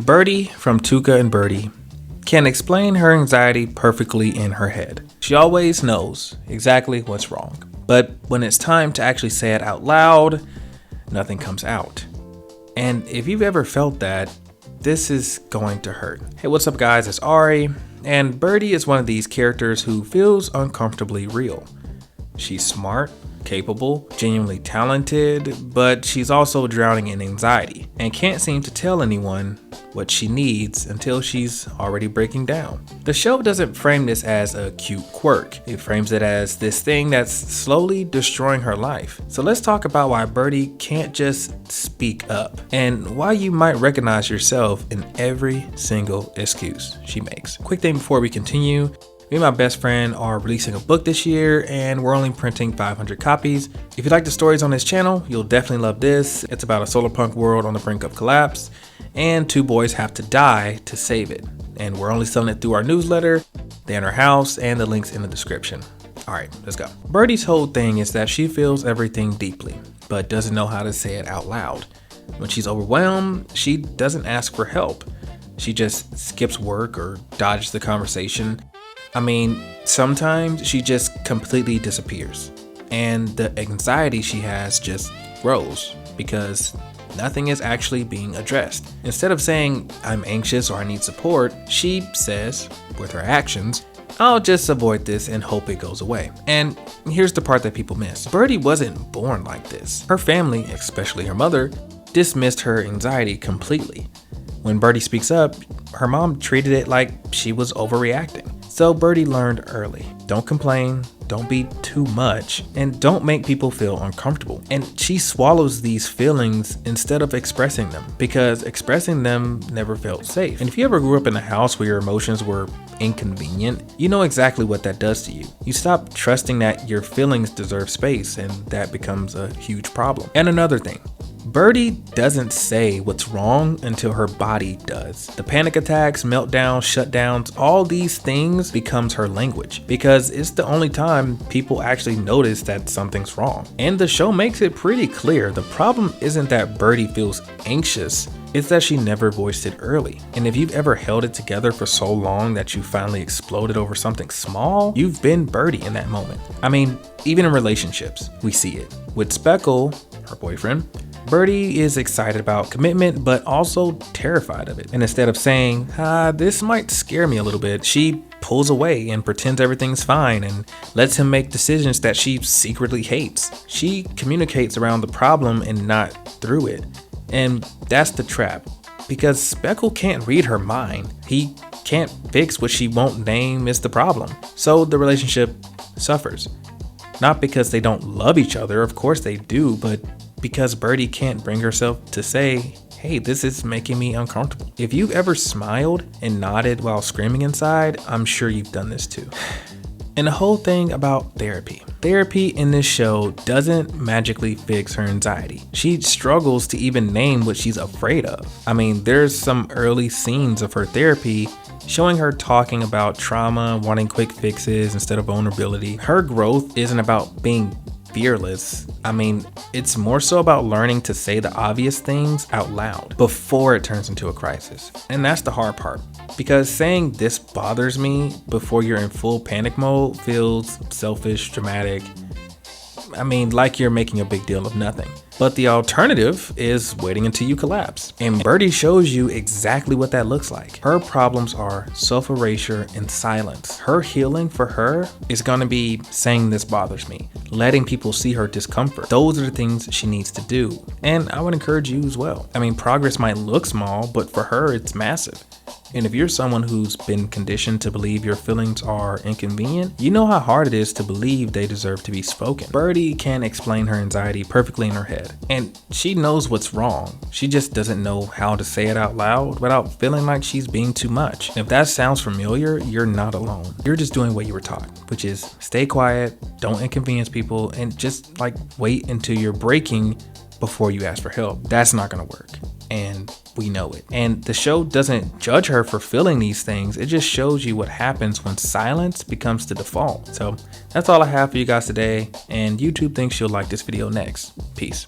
Bertie from Tuca and Bertie can explain her anxiety perfectly in her head. She always knows exactly what's wrong. But when it's time to actually say it out loud, nothing comes out. And if you've ever felt that, this is going to hurt. Hey, what's up guys? It's Ari, and Bertie is one of these characters who feels uncomfortably real. She's smart, capable, genuinely talented, but she's also drowning in anxiety and can't seem to tell anyone what she needs until she's already breaking down. The show doesn't frame this as a cute quirk. It frames it as this thing that's slowly destroying her life. So let's talk about why Bertie can't just speak up and why you might recognize yourself in every single excuse she makes. Quick thing before we continue. Me and my best friend are releasing a book this year and we're only printing 500 copies. If you like the stories on this channel, you'll definitely love this. It's about a solar punk world on the brink of collapse and two boys have to die to save it. And we're only selling it through our newsletter, the inner house, and the links in the description. All right, let's go. Bertie's whole thing is that she feels everything deeply, but doesn't know how to say it out loud. When she's overwhelmed, she doesn't ask for help. She just skips work or dodges the conversation. I mean, sometimes she just completely disappears and the anxiety she has just grows because nothing is actually being addressed. Instead of saying, I'm anxious or I need support, she says, with her actions, I'll just avoid this and hope it goes away. And here's the part that people miss. Bertie wasn't born like this. Her family, especially her mother, dismissed her anxiety completely. When Bertie speaks up, her mom treated it like she was overreacting. So Bertie learned early. Don't complain, don't be too much, and don't make people feel uncomfortable. And she swallows these feelings instead of expressing them because expressing them never felt safe. And if you ever grew up in a house where your emotions were inconvenient, you know exactly what that does to you. You stop trusting that your feelings deserve space, and that becomes a huge problem. And another thing, Bertie doesn't say what's wrong until her body does. The panic attacks, meltdowns, shutdowns, all these things becomes her language because it's the only time people actually notice that something's wrong. And the show makes it pretty clear. The problem isn't that Bertie feels anxious, it's that she never voiced it early. And if you've ever held it together for so long that you finally exploded over something small, you've been Bertie in that moment. I mean, even in relationships, we see it. With Speckle, her boyfriend, Bertie is excited about commitment, but also terrified of it. And instead of saying, this might scare me a little bit, she pulls away and pretends everything's fine and lets him make decisions that she secretly hates. She communicates around the problem and not through it. And that's the trap, because Speckle can't read her mind. He can't fix what she won't name is the problem. So the relationship suffers. Not because they don't love each other, of course they do, but because Bertie can't bring herself to say, hey, this is making me uncomfortable. If you've ever smiled and nodded while screaming inside, I'm sure you've done this too. And the whole thing about therapy. Therapy in this show doesn't magically fix her anxiety. She struggles to even name what she's afraid of. I mean, there's some early scenes of her therapy showing her talking about trauma, wanting quick fixes instead of vulnerability. Her growth isn't about being fearless. I mean, it's more so about learning to say the obvious things out loud before it turns into a crisis. And that's the hard part, because saying this bothers me before you're in full panic mode feels selfish, dramatic. I mean, like you're making a big deal of nothing. But the alternative is waiting until you collapse. And Bertie shows you exactly what that looks like. Her problems are self-erasure and silence. Her healing for her is gonna be saying this bothers me, letting people see her discomfort. Those are the things she needs to do. And I would encourage you as well. I mean, progress might look small, but for her, it's massive. And if you're someone who's been conditioned to believe your feelings are inconvenient, you know how hard it is to believe they deserve to be spoken. Bertie can explain her anxiety perfectly in her head, and she knows what's wrong. She just doesn't know how to say it out loud without feeling like she's being too much. If that sounds familiar, you're not alone. You're just doing what you were taught, which is stay quiet, don't inconvenience people, and just like wait until you're breaking before you ask for help. That's not gonna work. And we know it. And the show doesn't judge her for feeling these things. It just shows you what happens when silence becomes the default. So that's all I have for you guys today. And YouTube thinks you'll like this video next. Peace.